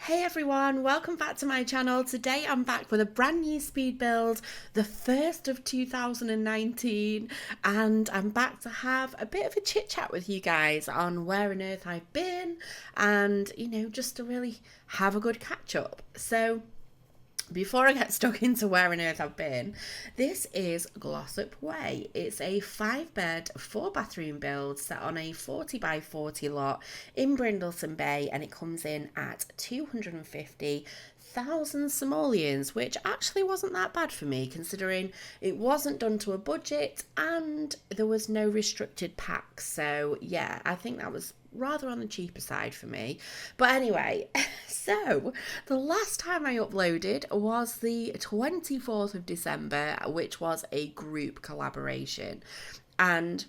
Hey everyone, welcome back to my channel. Today I'm back with a brand new speed build, the first of 2019, and I'm back to have a bit of a chit chat with you guys on where on earth I've been and, just to really have a good catch up. So before I get stuck into where on earth I've been, this is Glossop Way. It's a 5-bed, 4-bathroom build set on a 40 by 40 lot in Brindleton Bay, and it comes in at 250,000 simoleons, which actually wasn't that bad for me considering it wasn't done to a budget and there was no restricted packs. So yeah, I think that was rather on the cheaper side for me. But anyway, so the last time I uploaded was the 24th of December, which was a group collaboration. And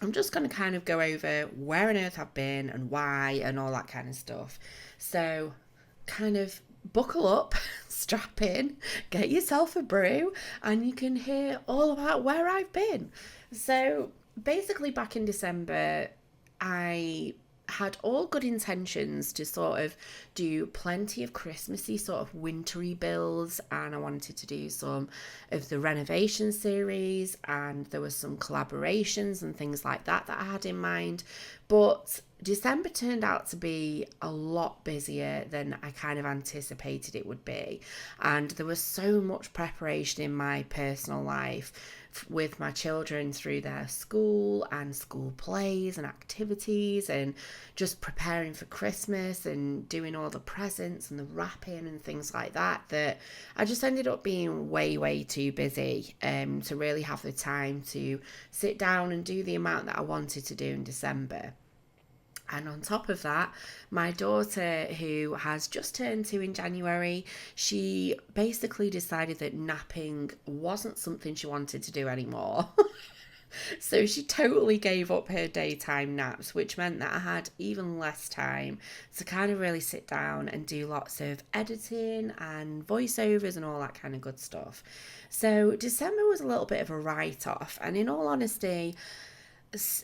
I'm just going to kind of go over where on earth I've been and why and all that kind of stuff. So kind of buckle up, strap in, get yourself a brew, and you can hear all about where I've been. So basically back in December, I had all good intentions to sort of do plenty of Christmassy sort of wintry builds, and I wanted to do some of the renovation series, and there was some collaborations and things like that I had in mind. But December turned out to be a lot busier than I kind of anticipated it would be, and there was so much preparation in my personal life with my children through their school and school plays and activities, and just preparing for Christmas and doing all the presents and the wrapping and things like that, that I just ended up being way too busy to really have the time to sit down and do the amount that I wanted to do in December. And on top of that, my daughter, who has just turned 2 in January, she basically decided that napping wasn't something she wanted to do anymore. So she totally gave up her daytime naps, which meant that I had even less time to kind of really sit down and do lots of editing and voiceovers and all that kind of good stuff. So December was a little bit of a write-off, and in all honesty,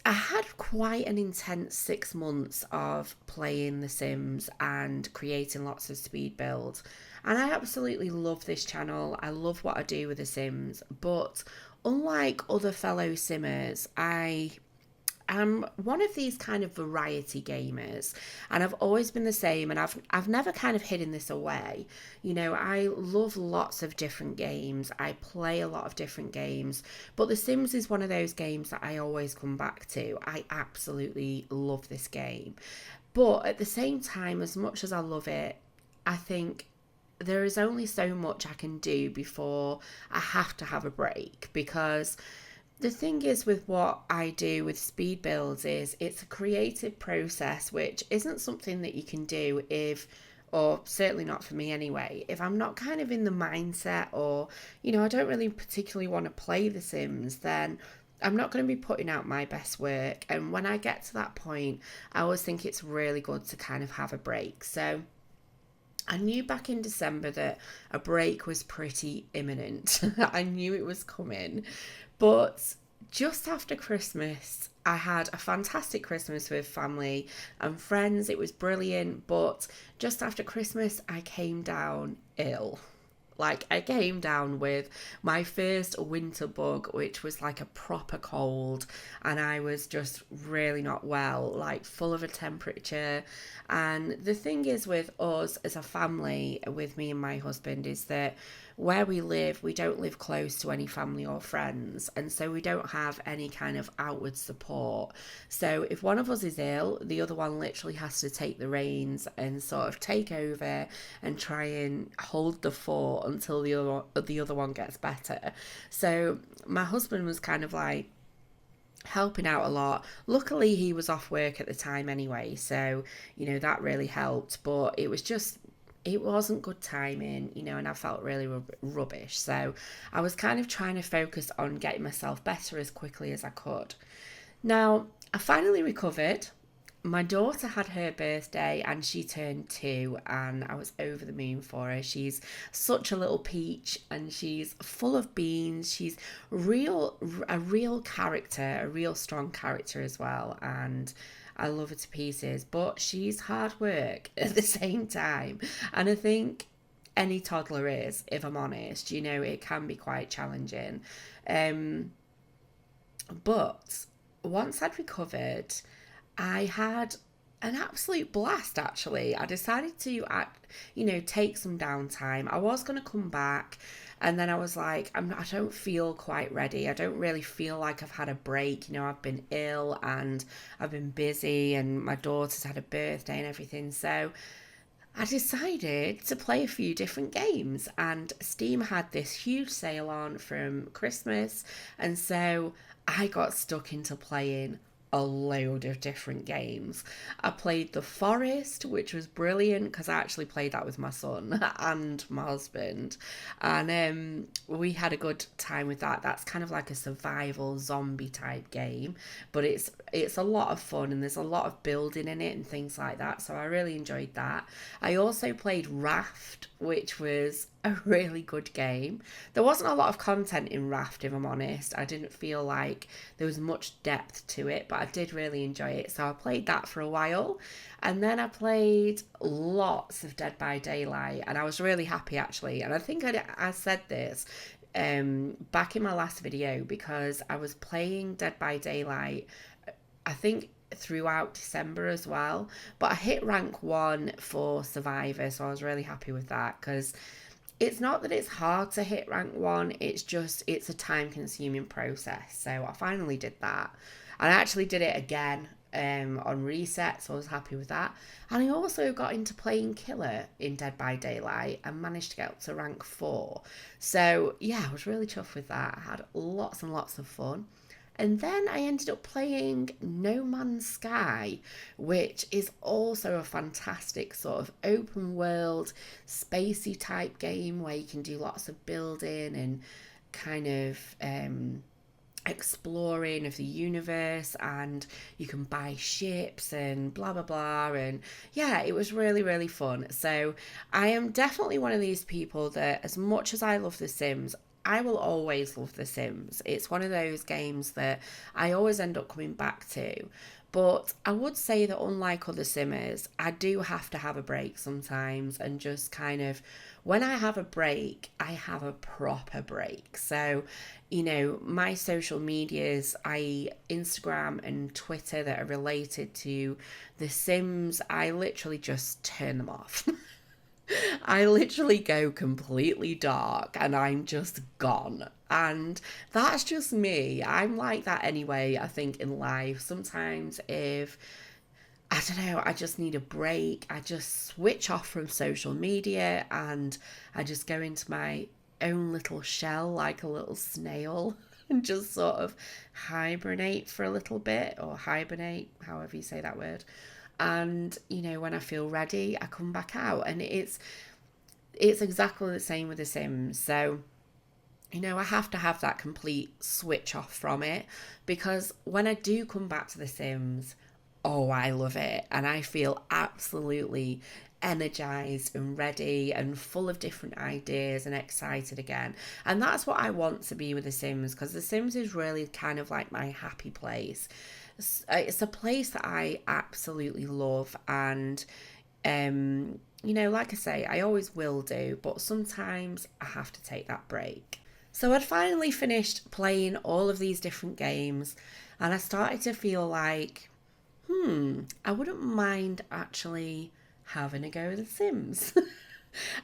I had quite an intense 6 months of playing The Sims and creating lots of speed builds. And I absolutely love this channel. I love what I do with The Sims. But unlike other fellow Simmers, I'm one of these kind of variety gamers, and I've always been the same, and I've never kind of hidden this away. I love lots of different games. I play a lot of different games, but The Sims is one of those games that I always come back to. I absolutely love this game. But at the same time, as much as I love it, I think there is only so much I can do before I have to have a break, because the thing is with what I do with speed builds is it's a creative process, which isn't something that you can do or certainly not for me anyway, if I'm not kind of in the mindset, or, I don't really particularly want to play The Sims, then I'm not going to be putting out my best work. And when I get to that point, I always think it's really good to kind of have a break. So I knew back in December that a break was pretty imminent. I knew it was coming. But just after Christmas, I had a fantastic Christmas with family and friends. It was brilliant. But just after Christmas, I came down ill. Like, I came down with my first winter bug, which was like a proper cold, and I was just really not well, like full of a temperature. And the thing is with us as a family, with me and my husband, is that where we live, we don't live close to any family or friends, and so we don't have any kind of outward support. So if one of us is ill, the other one literally has to take the reins and sort of take over and try and hold the fort until the other one gets better. So my husband was kind of like helping out a lot. Luckily, he was off work at the time anyway, so that really helped. But it wasn't good timing, and I felt really rubbish. So I was kind of trying to focus on getting myself better as quickly as I could. Now, I finally recovered. My daughter had her birthday and she turned 2, and I was over the moon for her. She's such a little peach and she's full of beans. She's a real character, a real strong character as well. And I love her to pieces, but she's hard work at the same time. And I think any toddler is, if I'm honest, it can be quite challenging. Um, but once I'd recovered, I had an absolute blast actually. I decided to take some downtime. I was going to come back and then I was like, I don't feel quite ready. I don't really feel like I've had a break. I've been ill and I've been busy and my daughter's had a birthday and everything. So I decided to play a few different games, and Steam had this huge sale on from Christmas, and so I got stuck into playing a load of different games. I played The Forest, which was brilliant because I actually played that with my son and my husband, and we had a good time with that. That's kind of like a survival zombie type game, but it's a lot of fun and there's a lot of building in it and things like that. So I really enjoyed that. I also played Raft, which was a really good game. There wasn't a lot of content in Raft, if I'm honest. I didn't feel like there was much depth to it, but I did really enjoy it. So I played that for a while. And then I played lots of Dead by Daylight, and I was really happy actually. And I think I said this back in my last video, because I was playing Dead by Daylight, I think throughout December as well, but I hit rank 1 for Survivor, so I was really happy with that, because it's not that it's hard to hit rank 1, it's a time consuming process. So I finally did that, and I actually did it again on reset, so I was happy with that. And I also got into playing Killer in Dead by Daylight and managed to get up to rank 4. So yeah, I was really chuffed with that. I had lots and lots of fun. And then I ended up playing No Man's Sky, which is also a fantastic sort of open world, spacey type game where you can do lots of building and kind of exploring of the universe, and you can buy ships and blah blah blah. And yeah, it was really really fun. So I am definitely one of these people that, as much as I love The Sims, I will always love The Sims. It's one of those games that I always end up coming back to. But I would say that unlike other Simmers, I do have to have a break sometimes, and just kind of, when I have a break, I have a proper break. So, my social medias, Instagram and Twitter that are related to The Sims, I literally just turn them off. I literally go completely dark and I'm just gone. And that's just me. I'm like that anyway, I think, in life. Sometimes if, I don't know, I just need a break, I just switch off from social media and I just go into my own little shell like a little snail and just sort of hibernate for a little bit, or hibernate, however you say that word. And when I feel ready, I come back out, and it's exactly the same with The Sims. So I have to have that complete switch off from it, because when I do come back to The Sims, oh, I love it, and I feel absolutely energized and ready and full of different ideas and excited again. And that's what I want to be with The Sims, because The Sims is really kind of like my happy place. It's a place that I absolutely love, and like I say, I always will do, but sometimes I have to take that break. So I'd finally finished playing all of these different games, and I started to feel like, I wouldn't mind actually having a go at The Sims.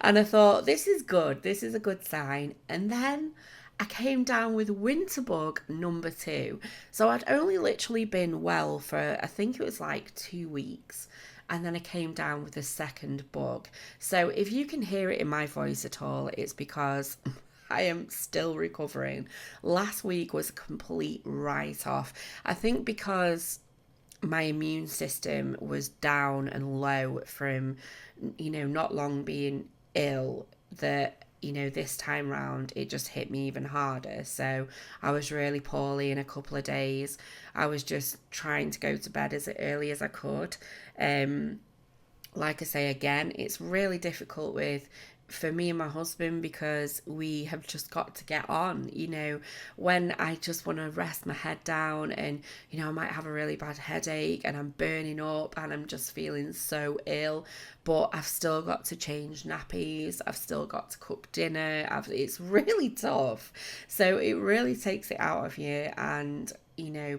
And I thought, this is good, this is a good sign. And then I came down with Winterbug number 2. So I'd only literally been well for, I think it was like 2 weeks. And then I came down with the second bug. So if you can hear it in my voice at all, it's because I am still recovering. Last week was a complete write-off. I think because my immune system was down and low from, not long being ill, that this time round it just hit me even harder. So I was really poorly in a couple of days. I was just trying to go to bed as early as I could. Like I say again, it's really difficult with for me and my husband, because we have just got to get on. When I just want to rest my head down and, I might have a really bad headache and I'm burning up and I'm just feeling so ill, but I've still got to change nappies, I've still got to cook dinner, it's really tough. So it really takes it out of you, and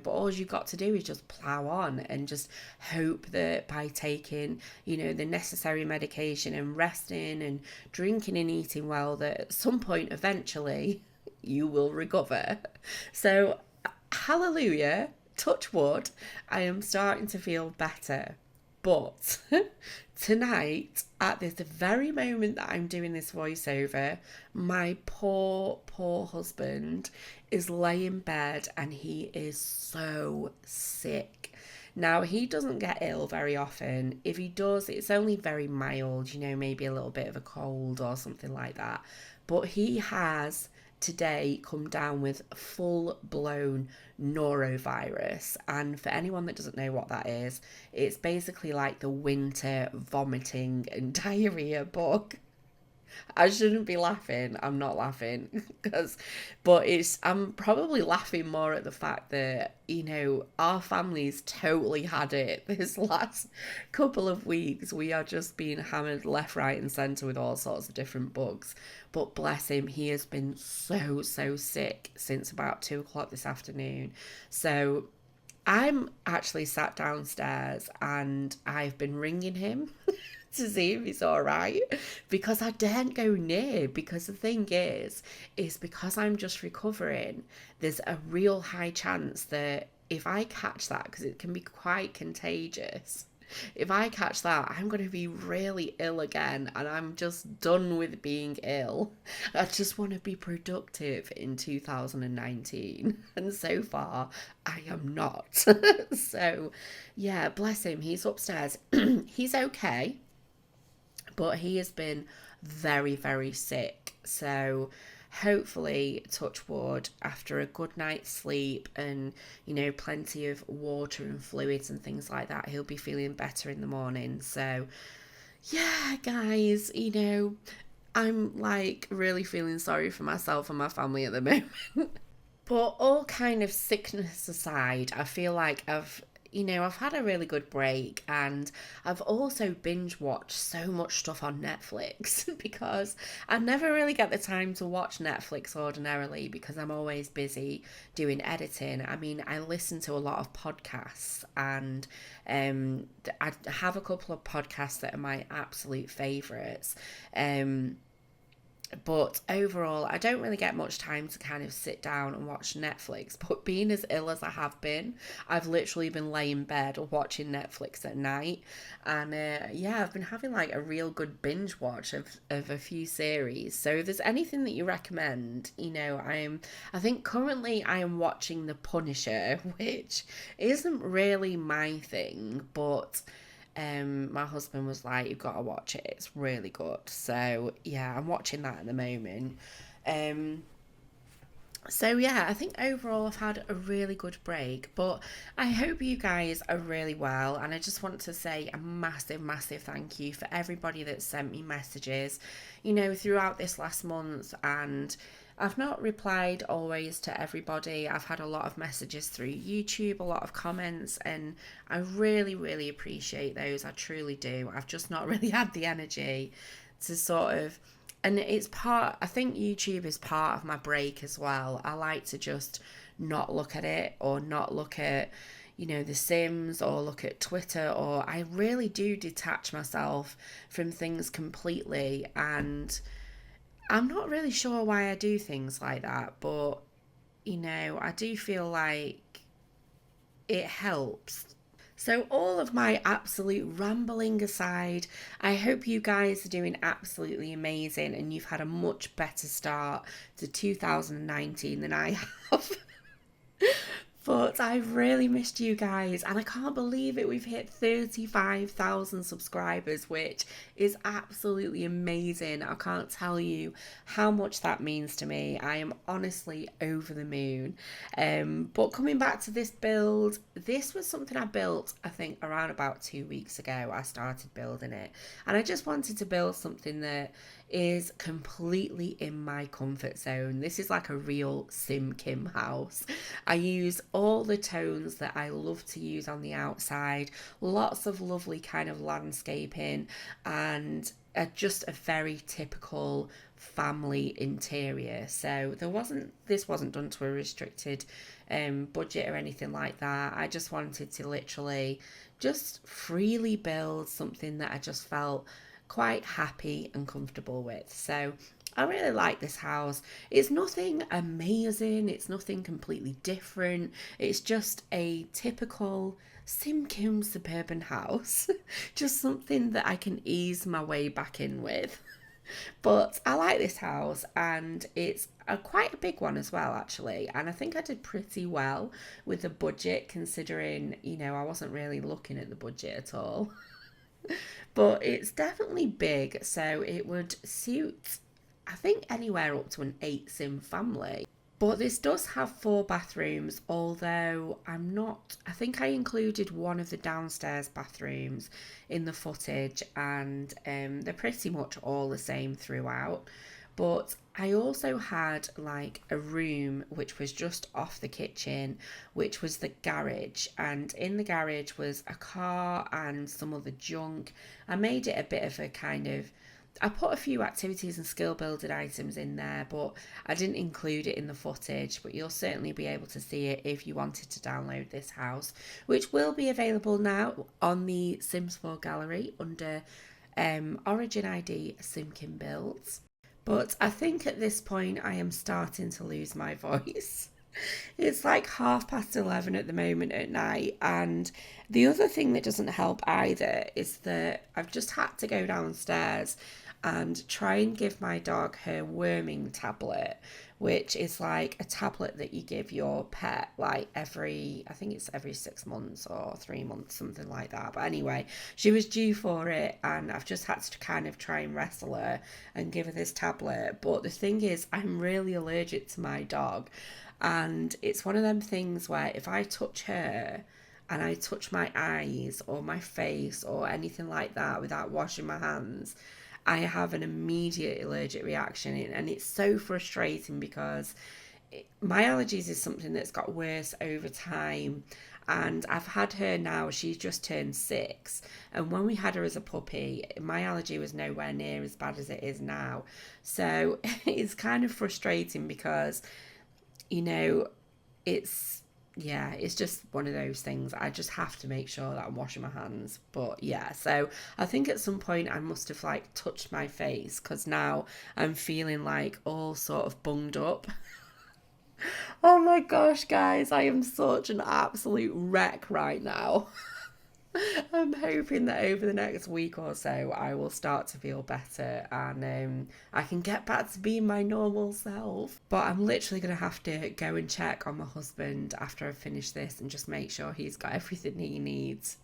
but all you've got to do is just plow on and just hope that by taking, the necessary medication and resting and drinking and eating well, that at some point eventually you will recover. So, hallelujah, touch wood, I am starting to feel better. But tonight, at this very moment that I'm doing this voiceover, my poor, poor husband is laying in bed and he is so sick. Now, he doesn't get ill very often. If he does, it's only very mild, maybe a little bit of a cold or something like that. But he has today come down with full-blown norovirus, and for anyone that doesn't know what that is, it's basically like the winter vomiting and diarrhea bug. I shouldn't be laughing. I'm not laughing but I'm probably laughing more at the fact that, our family's totally had it this last couple of weeks. We are just being hammered left, right, and centre with all sorts of different bugs. But bless him, he has been so, so sick since about 2 o'clock this afternoon. So I'm actually sat downstairs and I've been ringing him to see if he's all right, because I daren't go near, because the thing is because I'm just recovering, there's a real high chance that if I catch that, because it can be quite contagious, if I catch that, I'm going to be really ill again, and I'm just done with being ill. I just want to be productive in 2019, and so far I am not. So yeah, bless him, he's upstairs. He's okay, but he has been very, very sick. So hopefully, touch wood, after a good night's sleep and, plenty of water and fluids and things like that, he'll be feeling better in the morning. So yeah, guys, I'm like really feeling sorry for myself and my family at the moment. But all kind of sickness aside, I feel like I've had a really good break, and I've also binge watched so much stuff on Netflix because I never really get the time to watch Netflix ordinarily because I'm always busy doing editing. I mean, I listen to a lot of podcasts, and I have a couple of podcasts that are my absolute favourites. But overall, I don't really get much time to kind of sit down and watch Netflix. But being as ill as I have been, I've literally been laying in bed watching Netflix at night. And I've been having like a real good binge watch of a few series. So if there's anything that you recommend, I think currently I am watching The Punisher, which isn't really my thing, but my husband was like, you've got to watch it, it's really good. So yeah, I'm watching that at the moment. So yeah, I think overall I've had a really good break, but I hope you guys are really well, and I just want to say a massive, massive thank you for everybody that sent me messages, throughout this last month. And I've not replied always to everybody. I've had a lot of messages through YouTube, a lot of comments, and I really, really appreciate those. I truly do. I've just not really had the energy to sort of, and I think YouTube is part of my break as well. I like to just not look at it, or not look at, The Sims, or look at Twitter, or I really do detach myself from things completely. And I'm not really sure why I do things like that, but, I do feel like it helps. So all of my absolute rambling aside, I hope you guys are doing absolutely amazing and you've had a much better start to 2019 than I have. But I've really missed you guys, and I can't believe it. We've hit 35,000 subscribers, which is absolutely amazing. I can't tell you how much that means to me. I am honestly over the moon. But coming back to this build, this was something I built, I think, around about 2 weeks ago. I started building it, and I just wanted to build something that is completely in my comfort zone. This is like a real simkim house. I use all the tones that I love to use on the outside, lots of lovely kind of landscaping, and just a very typical family interior. So this wasn't done to a restricted budget or anything like that. I just wanted to literally just freely build something that I just felt quite happy and comfortable with. So I really like this house. It's nothing amazing, it's nothing completely different. It's just a typical Simkim suburban house. Just something that I can ease my way back in with. But I like this house, and it's quite a big one as well, actually. And I think I did pretty well with the budget, considering, I wasn't really looking at the budget at all. But it's definitely big, so it would suit, I think, anywhere up to an 8 sim family. But this does have 4 bathrooms, although I think I included one of the downstairs bathrooms in the footage, and they're pretty much all the same throughout. But I also had like a room which was just off the kitchen, which was the garage. And in the garage was a car and some other junk. I made it a bit of a kind of, I put a few activities and skill building items in there, but I didn't include it in the footage. But you'll certainly be able to see it if you wanted to download this house, which will be available now on the Sims 4 gallery under Origin ID Simkin Builds. But I think at this point I am starting to lose my voice. It's like 11:30 at the moment at night, and the other thing that doesn't help either is that I've just had to go downstairs and try and give my dog her worming tablet, which is like a tablet that you give your pet like I think it's every 6 months or 3 months, something like that. But anyway, she was due for it, and I've just had to kind of try and wrestle her and give her this tablet. But the thing is, I'm really allergic to my dog, and it's one of them things where if I touch her and I touch my eyes or my face or anything like that without washing my hands, I have an immediate allergic reaction, and it's so frustrating because my allergies is something that's got worse over time. And I've had her now, she's just turned 6, and when we had her as a puppy, my allergy was nowhere near as bad as it is now. So it's kind of frustrating because it's it's just one of those things. I just have to make sure that I'm washing my hands. But yeah, so I think at some point I must have like touched my face, because now I'm feeling like all sort of bunged up. Oh my gosh, guys, I am such an absolute wreck right now. I'm hoping that over the next week or so I will start to feel better, and I can get back to being my normal self. But I'm literally going to have to go and check on my husband after I finish this and just make sure he's got everything he needs.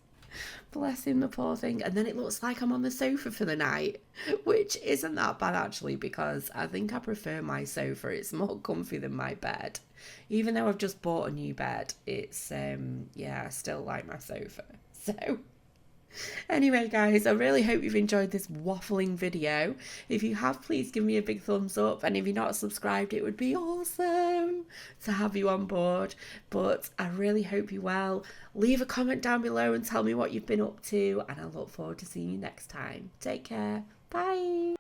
Bless him, the poor thing. And then it looks like I'm on the sofa for the night, which isn't that bad actually, because I think I prefer my sofa. It's more comfy than my bed. Even though I've just bought a new bed, it's I still like my sofa. So anyway, guys, I really hope you've enjoyed this waffling video. If you have, please give me a big thumbs up, and if you're not subscribed, it would be awesome to have you on board. But I really hope you well. Leave a comment down below and tell me what you've been up to, and I look forward to seeing you next time. Take care. Bye.